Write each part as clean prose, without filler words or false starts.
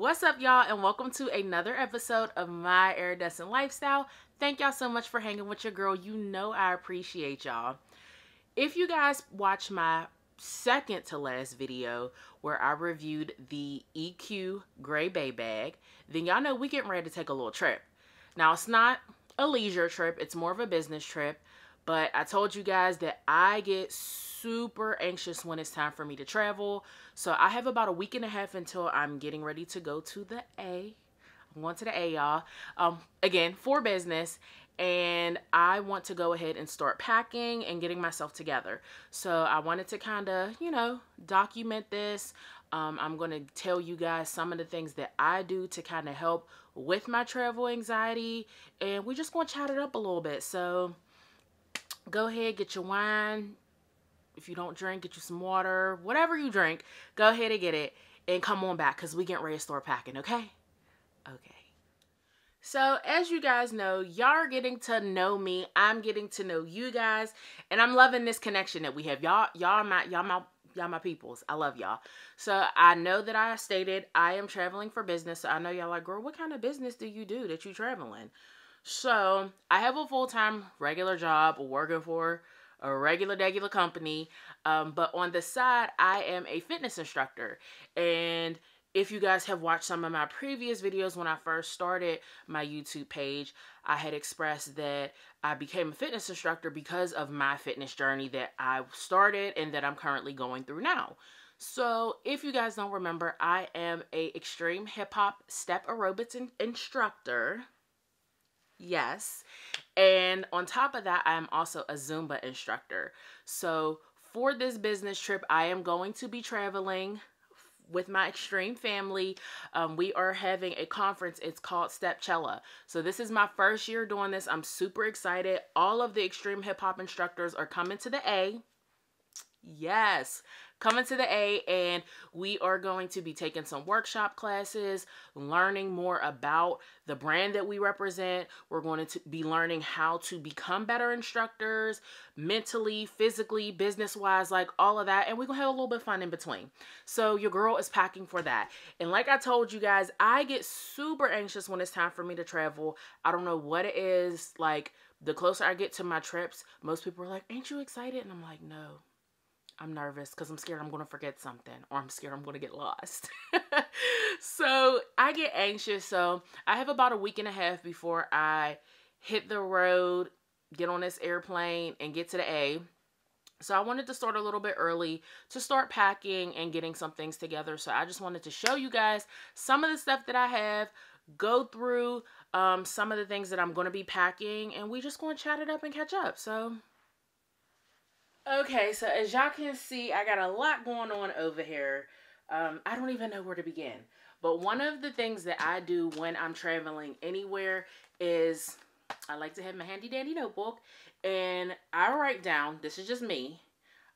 What's up, y'all, and welcome to another episode of My Iridescent Lifestyle. Thank y'all so much for hanging with your girl. You know I appreciate y'all. If you guys watched my second to last video where I reviewed the EQ Gray Bay bag, then y'all know we getting ready to take a little trip. Now, it's not a leisure trip, it's more of a business trip, but I told you guys that I get super anxious when it's time for me to travel. So I have about a week and a half until I'm getting ready to go to the A. I'm going to the A, y'all. Again, for business. And I want to go ahead and start packing and getting myself together. So I wanted to kind of, document this. I'm going to tell you guys some of the things that I do to kind of help with my travel anxiety. And we're just going to chat it up a little bit. So go ahead, get your wine. If you don't drink, get you some water. Whatever you drink, go ahead and get it. And come on back because we getting ready to start packing, okay? Okay. So as you guys know, y'all are getting to know me. I'm getting to know you guys. And I'm loving this connection that we have. Y'all my peoples. I love y'all. So I know that I stated I am traveling for business. So I know y'all like, girl, what kind of business do you do that you traveling? So I have a full-time regular job working for a regular company. But on the side, I am a fitness instructor. And if you guys have watched some of my previous videos when I first started my YouTube page, I had expressed that I became a fitness instructor because of my fitness journey that I started and that I'm currently going through now. So if you guys don't remember, I am a extreme hip hop step aerobics instructor. Yes. And on top of that, I am also a Zumba instructor. So for this business trip, I am going to be traveling with my extreme family. We are having a conference. It's called Stepchella. So this is my first year doing this. I'm super excited. All of the extreme hip hop instructors are coming to the A. Yes, coming to the A, and we are going to be taking some workshop classes, learning more about the brand that we represent. We're going to be learning how to become better instructors, mentally, physically, business-wise, like all of that, and we're going to have a little bit of fun in between. So your girl is packing for that. And like I told you guys, I get super anxious when it's time for me to travel. I don't know what it is. Like, the closer I get to my trips, most people are like, ain't you excited? And I'm like, no. I'm nervous because I'm scared I'm going to forget something, or I'm scared I'm going to get lost. So I get anxious. So I have about a week and a half before I hit the road, get on this airplane, and get to the A. So I wanted to start a little bit early to start packing and getting some things together. So I just wanted to show you guys some of the stuff that I have, go through some of the things that I'm going to be packing, and we just going to chat it up and catch up. So okay, so as y'all can see, I got a lot going on over here. I don't even know where to begin. But one of the things that I do when I'm traveling anywhere is I like to have my handy dandy notebook, and I write down, this is just me,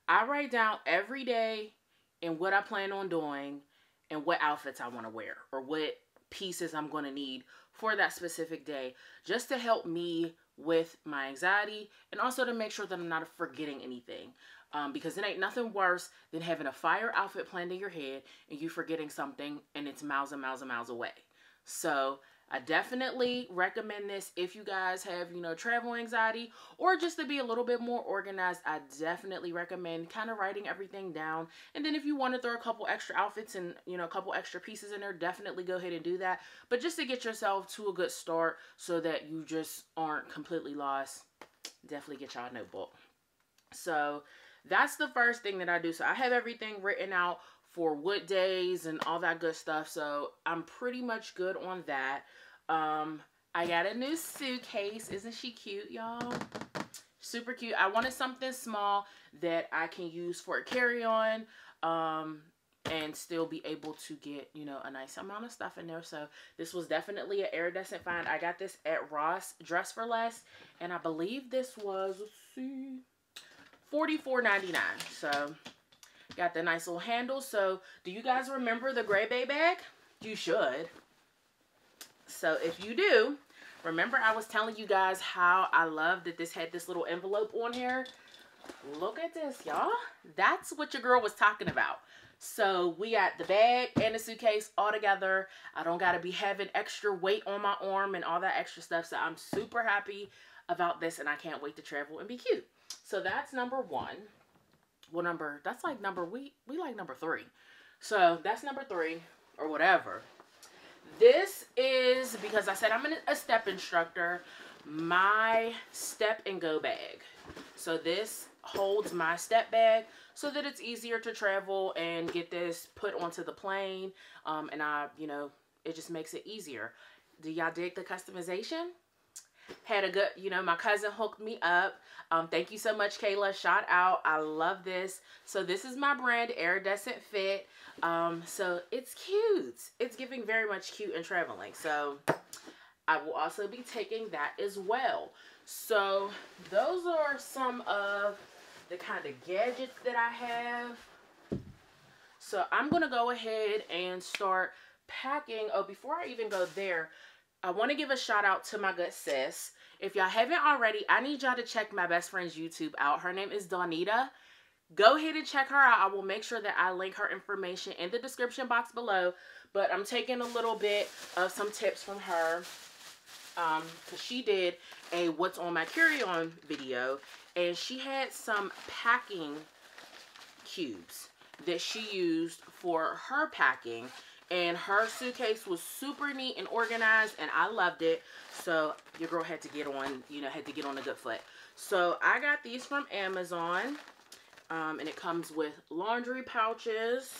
I write down every day and what I plan on doing and what outfits I want to wear or what pieces I'm going to need for that specific day, just to help me with my anxiety and also to make sure that I'm not forgetting anything. Because it ain't nothing worse than having a fire outfit planned in your head and you forgetting something and it's miles and miles and miles away. So I definitely recommend this if you guys have, travel anxiety or just to be a little bit more organized. I definitely recommend kind of writing everything down. And then if you want to throw a couple extra outfits and, a couple extra pieces in there, definitely go ahead and do that. But just to get yourself to a good start so that you just aren't completely lost, definitely get y'all a notebook. So that's the first thing that I do. So I have everything written out for what days and all that good stuff. So I'm pretty much good on that. I got a new suitcase. Isn't she cute, y'all? Super cute. I wanted something small that I can use for a carry-on, and still be able to get, a nice amount of stuff in there. So this was definitely an iridescent find. I got this at Ross Dress for Less, and I believe this was, let's see, $44.99. So got the nice little handle. So do you guys remember the Gray Bay bag? You should. So if you do, remember I was telling you guys how I love that this had this little envelope on here. Look at this, y'all. That's what your girl was talking about. So we got the bag and the suitcase all together. I don't got to be having extra weight on my arm and all that extra stuff. So I'm super happy about this, and I can't wait to travel and be cute. So that's number one. Well, that's like number, we like number 3. So that's number 3 or whatever. This is, because I said I'm a step instructor, my step and go bag. So this holds my step bag so that it's easier to travel and get this put onto the plane. And it just makes it easier. Do y'all dig the customization? Had a good, my cousin hooked me up. Thank you so much, Kayla. Shout out. I love this. So this is my brand, Iridescent Fit. So it's cute. It's giving very much cute and traveling. So I will also be taking that as well. So those are some of the kind of gadgets that I have. So I'm going to go ahead and start packing. Oh, before I even go there, I want to give a shout out to my good sis. If y'all haven't already, I need y'all to check my best friend's YouTube out. Her name is Donita. Go ahead and check her out. I will make sure that I link her information in the description box below. But I'm taking a little bit of some tips from her. Because she did a What's on My Carry-On video. And she had some packing cubes that she used for her packing. And her suitcase was super neat and organized, and I loved it. So your girl had to get on, had to get on a good foot. So I got these from Amazon, and it comes with laundry pouches,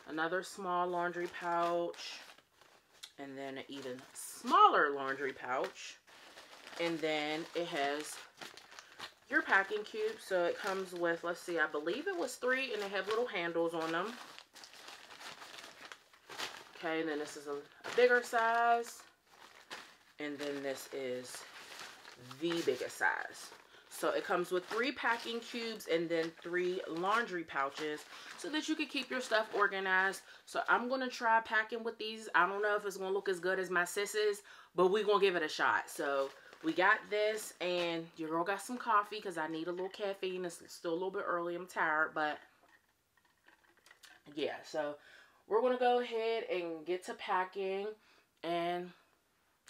another small laundry pouch, and then an even smaller laundry pouch. And then it has your packing cube. So it comes with, let's see, I believe it was 3, and they have little handles on them. Okay, and then this is a bigger size, and then this is the biggest size. So it comes with 3 packing cubes and then 3 laundry pouches so that you can keep your stuff organized. So I'm going to try packing with these. I don't know if it's going to look as good as my sis's, but we're going to give it a shot. So we got this, and your girl got some coffee because I need a little caffeine. It's still a little bit early. I'm tired, but yeah, so we're going to go ahead and get to packing, and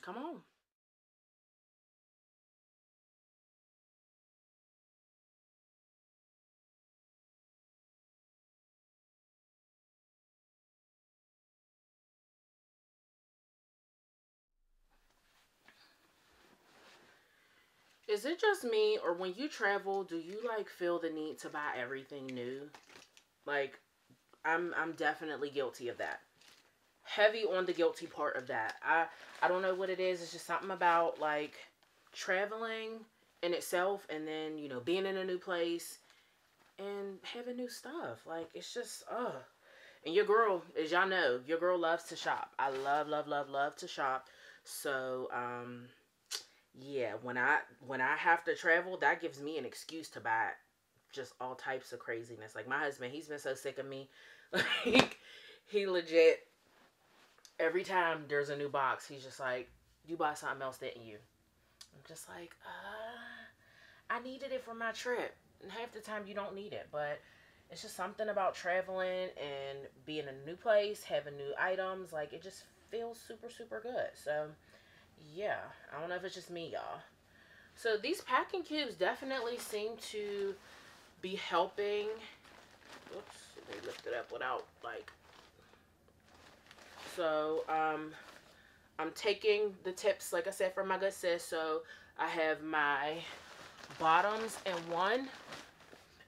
come on. Is it just me, or when you travel, do you like feel the need to buy everything new? Like, I'm definitely guilty of that. Heavy on the guilty part of that. I don't know what it is. It's just something about like traveling in itself, and then being in a new place and having new stuff. Like, it's just And your girl, as y'all know, your girl loves to shop. I love to shop. So yeah, when I have to travel, that gives me an excuse to buy just all types of craziness. Like my husband, he's been so sick of me. Like, he legit, every time there's a new box, he's just like, you bought something else, didn't you? I'm just like, I needed it for my trip. And half the time you don't need it, but it's just something about traveling and being in a new place, having new items. Like, it just feels super, super good. So, yeah, I don't know if it's just me, y'all. So, these packing cubes definitely seem to be helping. Oops, they lift it up without, like. So, I'm taking the tips, like I said, from my good sis. So, I have my bottoms in one.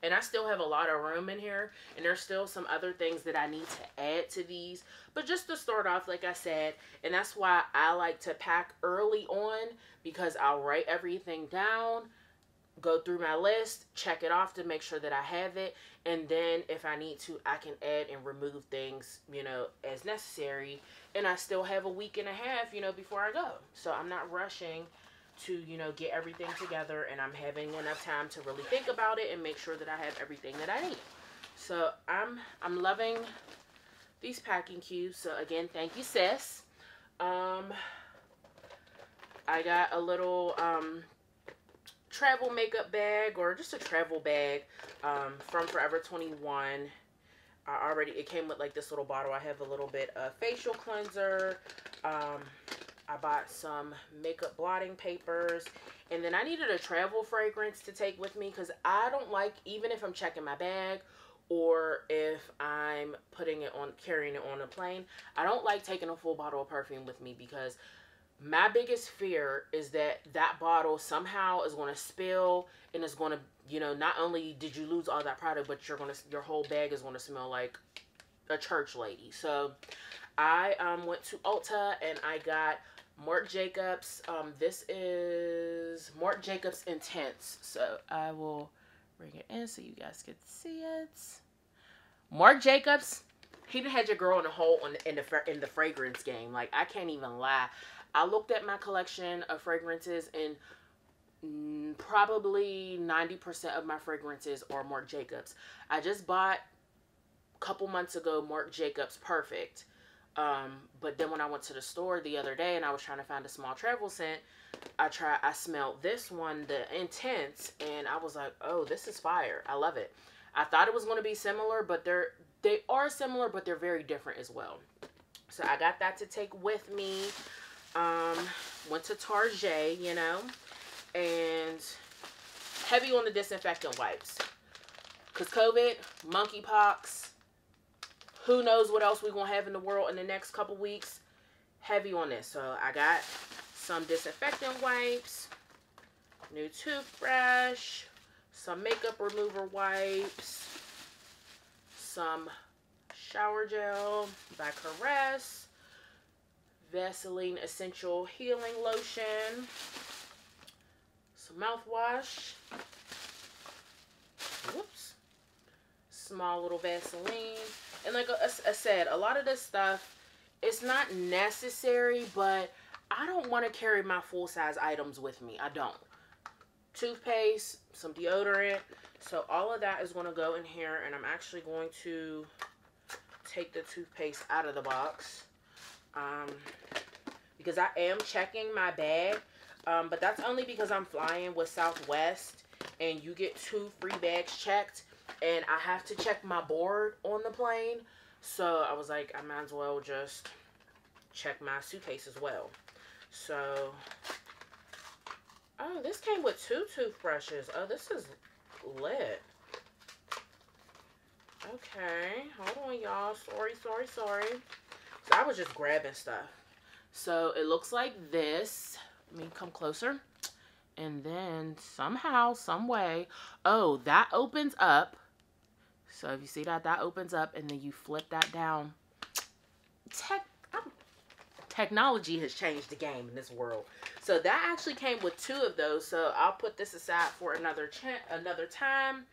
And I still have a lot of room in here. And there's still some other things that I need to add to these. But just to start off, like I said, and that's why I like to pack early on. Because I'll write everything down, go through my list, check it off to make sure that I have it. And then if I need to, I can add and remove things, as necessary. And I still have a week and a half, before I go. So I'm not rushing to, get everything together, and I'm having enough time to really think about it and make sure that I have everything that I need. So I'm loving these packing cubes. So again, thank you, sis. I got a little travel makeup bag, or just a travel bag from Forever 21. It came with like this little bottle. I have a little bit of facial cleanser. I bought some makeup blotting papers. And then I needed a travel fragrance to take with me, because I don't like, even if I'm checking my bag or if I'm carrying it on a plane, I don't like taking a full bottle of perfume with me, because my biggest fear is that that bottle somehow is going to spill, and it's going to, you know, not only did you lose all that product, but your whole bag is going to smell like a church lady. So I went to Ulta and I got Marc Jacobs. This is Marc Jacobs Intense. So I will bring it in so you guys can see it. Marc Jacobs, he done had your girl in a hole in the fragrance game. Like, I can't even lie. I looked at my collection of fragrances, and probably 90% of my fragrances are Marc Jacobs. I just bought a couple months ago Marc Jacobs Perfect. But then when I went to the store the other day and I was trying to find a small travel scent, I smelled this one, the Intense, and I was like, oh, this is fire. I love it. I thought it was going to be similar, but they are similar, but they're very different as well. So I got that to take with me. Went to Target, you know, and heavy on the disinfectant wipes. Because COVID, monkeypox, who knows what else we're going to have in the world in the next couple weeks. Heavy on this. So I got some disinfectant wipes, new toothbrush, some makeup remover wipes, some shower gel by Caress, Vaseline Essential Healing Lotion, some mouthwash, whoops, small little Vaseline. And like I said, a lot of this stuff, it's not necessary, but I don't want to carry my full-size items with me. I don't. Toothpaste, some deodorant. So all of that is going to go in here, and I'm actually going to take the toothpaste out of the box. Because I am checking my bag. But that's only because I'm flying with Southwest, and you get 2 free bags checked. And I have to check my board on the plane. So I was like, I might as well just check my suitcase as well. So, oh, this came with 2 toothbrushes. Oh, this is lit. Okay, hold on, y'all. Sorry. So I was just grabbing stuff. So it looks like this. Let me come closer. And then somehow, some way, oh, that opens up. So if you see that, that opens up, and then you flip that down. Technology has changed the game in this world. So that actually came with 2 of those. So I'll put this aside for another time.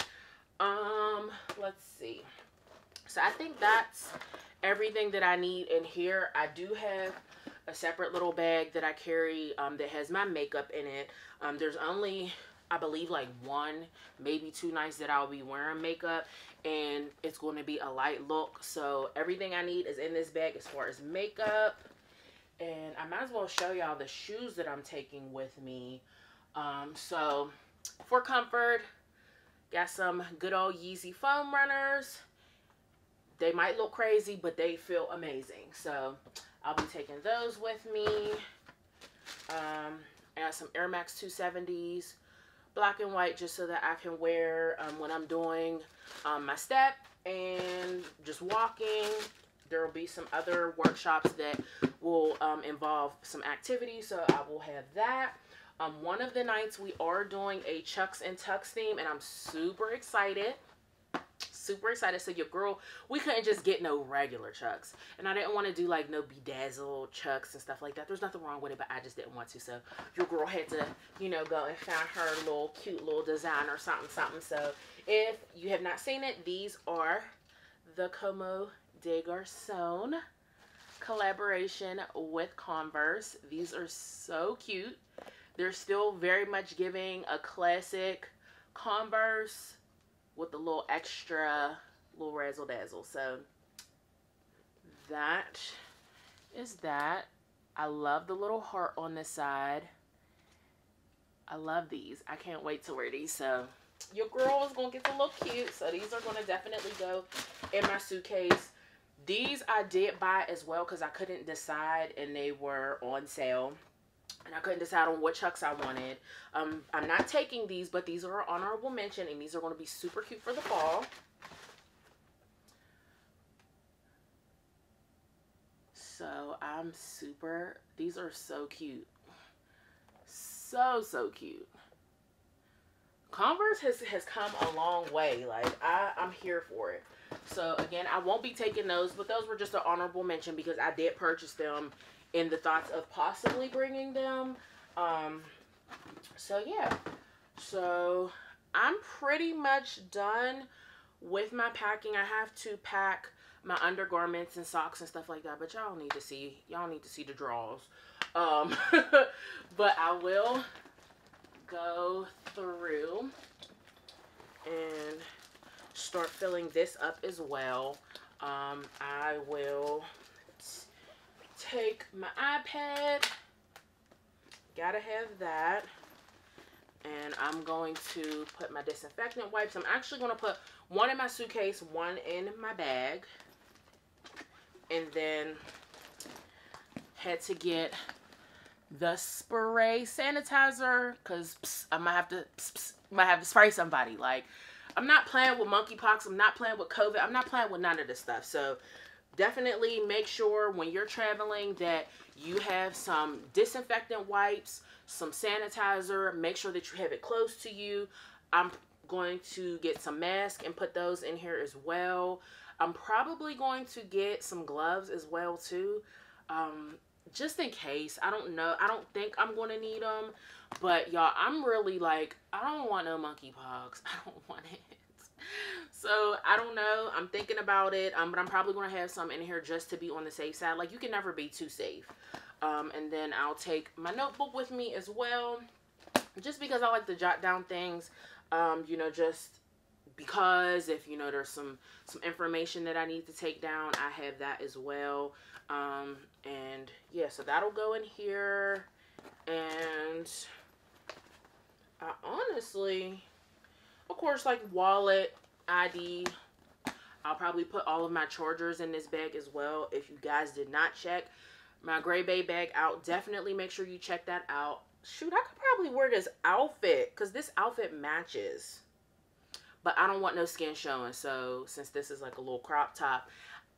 Let's see. So I think that's everything that I need in here. I do have a separate little bag that I carry that has my makeup in it. There's only, I believe, like 1, maybe 2 nights that I'll be wearing makeup, and it's going to be a light look. So everything I need is in this bag as far as makeup. And I might as well show y'all the shoes that I'm taking with me. So for comfort, got some good old Yeezy foam runners. They might look crazy, but they feel amazing. So I'll be taking those with me. I got some Air Max 270s, black and white, just so that I can wear when I'm doing my step and just walking. There will be some other workshops that will involve some activities, so I will have that. One of the nights we are doing a Chucks and Tux theme, and I'm super excited. Super excited. So your girl, we couldn't just get no regular Chucks, and I didn't want to do like no bedazzled Chucks and stuff like that. There's nothing wrong with it, but I just didn't want to. So your girl had to, you know, go and find her little cute little design or something. So if you have not seen it, these are the Como des Garçons collaboration with Converse. These are so cute. They're still very much giving a classic Converse with a little extra little razzle dazzle. So that is that. I love the little heart on this side. I love these. I can't wait to wear these. So your girl is going to get to look cute. So these are going to definitely go in my suitcase. These I did buy as well because I couldn't decide and they were on sale. And I couldn't decide on what chucks I wanted. I'm not taking these, but these are an honorable mention. And these are going to be super cute for the fall. So I'm super, these are so cute. So cute. Converse has come a long way. Like, I'm here for it. So again, I won't be taking those, but those were just an honorable mention because I did purchase them in the thoughts of possibly bringing them. So yeah. So I'm pretty much done with my packing. I have to pack my undergarments and socks and stuff like that, but y'all need to see the drawers. But I will go through and start filling this up as well. I will take my iPad, gotta have that, and I'm going to put my disinfectant wipes. I'm actually going to put one in my suitcase, one in my bag, and then had to get the spray sanitizer because I might have to spray somebody. Like, I'm not playing with monkeypox. I'm not playing with COVID. I'm not playing with none of this stuff. So definitely make sure when you're traveling that you have some disinfectant wipes, some sanitizer. Make sure that you have it close to you. I'm going to get some masks and put those in here as well. I'm probably going to get some gloves as well too. Just in case. I don't know. I don't think I'm going to need them. But y'all, I'm really like, I don't want no monkeypox. I don't want it. So I don't know. I'm thinking about it. But I'm probably going to have some in here just to be on the safe side. Like, you can never be too safe. And then I'll take my notebook with me as well. Just because I like to jot down things. You know, just because if, you know, there's some information that I need to take down, I have that as well. And yeah, so that'll go in here. And I honestly, of course, like wallet, ID, I'll probably put all of my chargers in this bag as well. If you guys did not check my Gray Bay bag out, definitely make sure you check that out. Shoot, I could probably wear this outfit because this outfit matches. But I don't want no skin showing. So since this is like a little crop top,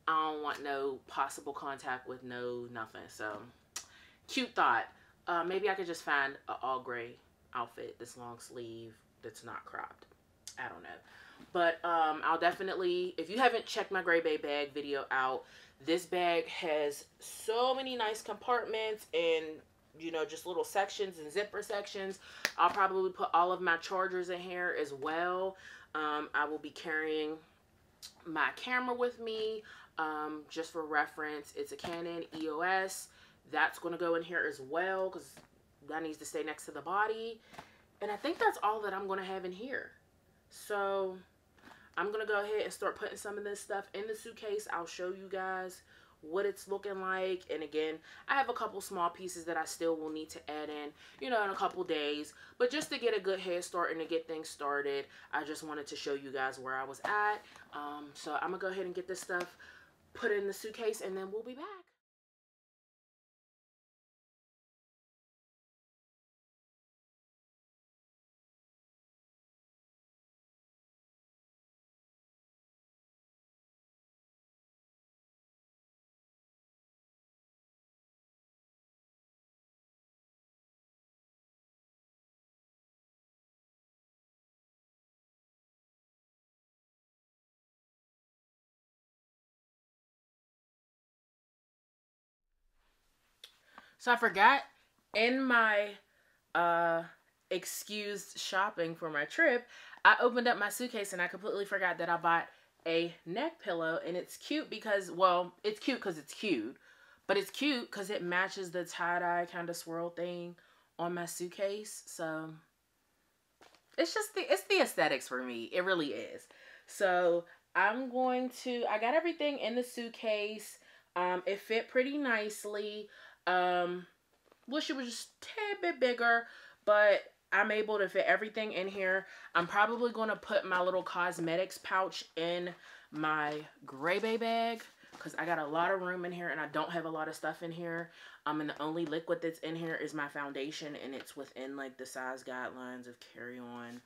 I don't want no possible contact with nothing. So cute thought. Maybe I could just find an all gray outfit, this long sleeve that's not cropped. I don't know. But I'll definitely, if you haven't checked my Gray Bay bag video out, this bag has so many nice compartments and, you know, just little sections and zipper sections. I'll probably put all of my chargers in here as well. I will be carrying my camera with me, just for reference. It's a Canon EOS. That's going to go in here as well because that needs to stay next to the body. And I think that's all that I'm going to have in here. So I'm going to go ahead and start putting some of this stuff in the suitcase. I'll show you guys what it's looking like. And again, I have a couple small pieces that I still will need to add in, you know, in a couple days. But just to get a good head start and to get things started, I just wanted to show you guys where I was at. So I'm going to go ahead and get this stuff put in the suitcase and then we'll be back. So I forgot in my excused shopping for my trip, I opened up my suitcase and I completely forgot that I bought a neck pillow. And it's cute because, well, it's cute because it's cute. But it's cute because it matches the tie-dye kind of swirl thing on my suitcase. So it's just it's the aesthetics for me. It really is. So I'm going to, I got everything in the suitcase. It fit pretty nicely. Wish it was just a tad bit bigger, but I'm able to fit everything in here. I'm probably going to put my little cosmetics pouch in my gray bay bag because I got a lot of room in here and I don't have a lot of stuff in here. And the only liquid that's in here is my foundation, and it's within like the size guidelines of Carry On,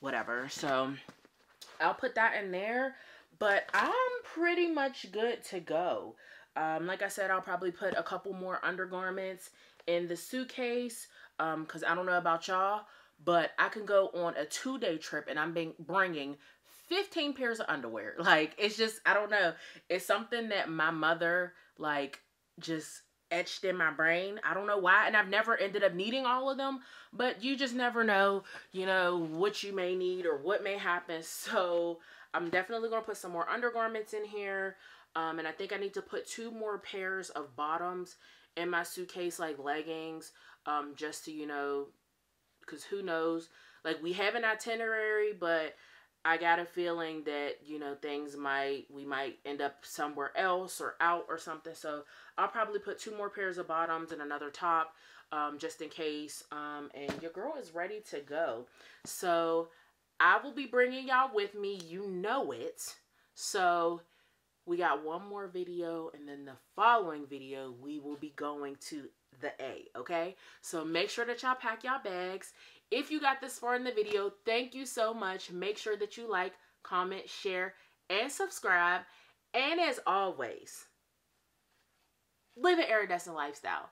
whatever. So I'll put that in there, but I'm pretty much good to go. Like I said, I'll probably put a couple more undergarments in the suitcase, because I don't know about y'all, but I can go on a 2-day trip and I'm bringing 15 pairs of underwear. Like, it's just, I don't know. It's something that my mother, like, just etched in my brain. I don't know why, and I've never ended up needing all of them, but you just never know, you know, what you may need or what may happen. So I'm definitely going to put some more undergarments in here. And I think I need to put 2 more pairs of bottoms in my suitcase, like leggings, just to, you know, because who knows, like, we have an itinerary, but I got a feeling that, you know, we might end up somewhere else or out or something. So I'll probably put 2 more pairs of bottoms and another top, just in case. And your girl is ready to go. So I will be bringing y'all with me. You know it. So we got one more video, and then the following video, we will be going to the A, okay? So make sure that y'all pack y'all bags. If you got this far in the video, thank you so much. Make sure that you like, comment, share, and subscribe. And as always, live an iridescent lifestyle.